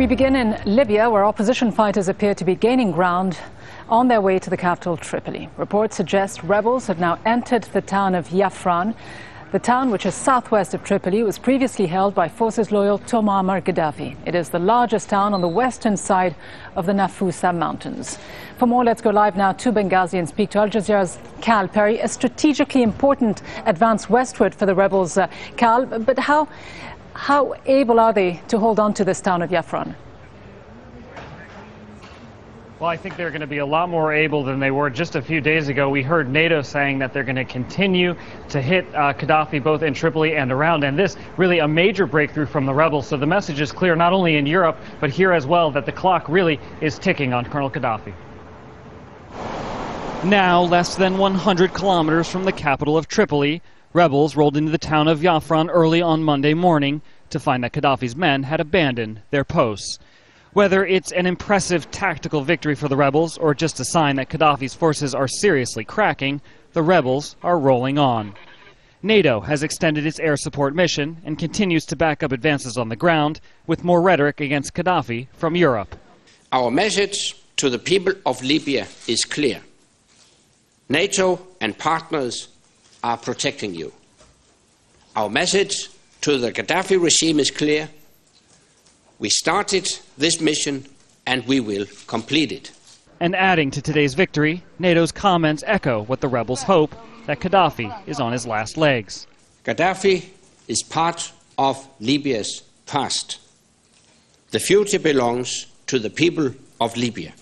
We begin in Libya, where opposition fighters appear to be gaining ground on their way to the capital, Tripoli. Reports suggest rebels have now entered the town of Yafran. The town, which is southwest of Tripoli, was previously held by forces loyal to Muammar Gaddafi. It is the largest town on the western side of the Nafusa Mountains. For more, let's go live now to Benghazi and speak to Al Jazeera's Cal Perry. A strategically important advance westward for the rebels, Cal, but how able are they to hold on to this town of Yafran? Well, I think they're going to be a lot more able than they were just a few days ago. We heard NATO saying that they're going to continue to hit Gaddafi both in Tripoli and around, and this really a major breakthrough from the rebels. So the message is clear not only in Europe, but here as well, that the clock really is ticking on Colonel Gaddafi. Now, less than 100 kilometers from the capital of Tripoli, rebels rolled into the town of Yafran early on Monday morning to find that Gaddafi's men had abandoned their posts. Whether it's an impressive tactical victory for the rebels or just a sign that Gaddafi's forces are seriously cracking, the rebels are rolling on. NATO has extended its air support mission and continues to back up advances on the ground with more rhetoric against Gaddafi from Europe. Our message to the people of Libya is clear. NATO and partners are protecting you. Our message to the Gaddafi regime is clear. We started this mission and we will complete it. And adding to today's victory, NATO's comments echo what the rebels hope, that Gaddafi is on his last legs. Gaddafi is part of Libya's past. The future belongs to the people of Libya.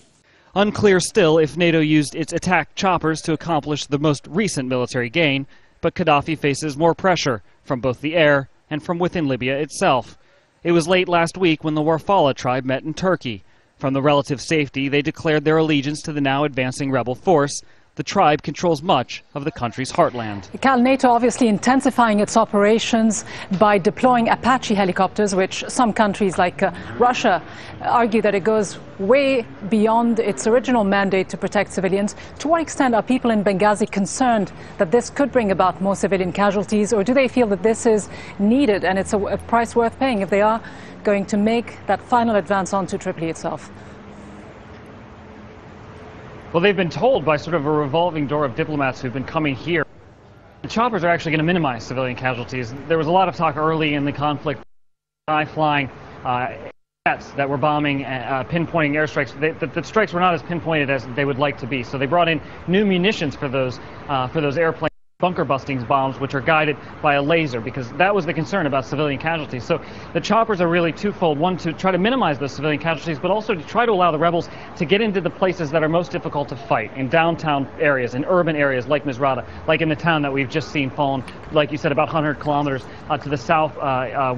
Unclear still if NATO used its attack choppers to accomplish the most recent military gain, but Gaddafi faces more pressure from both the air and from within Libya itself. It was late last week when the Warfala tribe met in Turkey. From the relative safety, they declared their allegiance to the now advancing rebel force. The tribe controls much of the country's heartland. Cal, NATO obviously intensifying its operations by deploying Apache helicopters, which some countries like Russia argue that it goes way beyond its original mandate to protect civilians. To what extent are people in Benghazi concerned that this could bring about more civilian casualties, or do they feel that this is needed and it's a price worth paying if they are going to make that final advance onto Tripoli itself? Well, they've been told by sort of a revolving door of diplomats who've been coming here. The choppers are actually going to minimize civilian casualties. There was a lot of talk early in the conflict, high-flying jets that were bombing, pinpointing airstrikes. The strikes were not as pinpointed as they would like to be. So they brought in new munitions for those airplanes. Bunker-busting bombs, which are guided by a laser, because that was the concern about civilian casualties. So the choppers are really twofold. One, to try to minimize those civilian casualties, but also to try to allow the rebels to get into the places that are most difficult to fight, in downtown areas, in urban areas like Misrata, like in the town that we've just seen fallen, like you said, about 100 kilometers to the south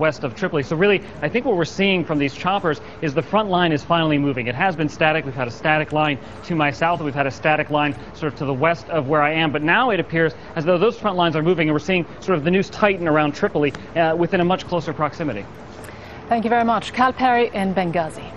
west of Tripoli. So really, I think what we're seeing from these choppers is the front line is finally moving. It has been static. We've had a static line to my south, and we've had a static line sort of to the west of where I am. But now it appears as though those front lines are moving, and we're seeing sort of the noose tighten around Tripoli within a much closer proximity. Thank you very much. Cal Perry in Benghazi.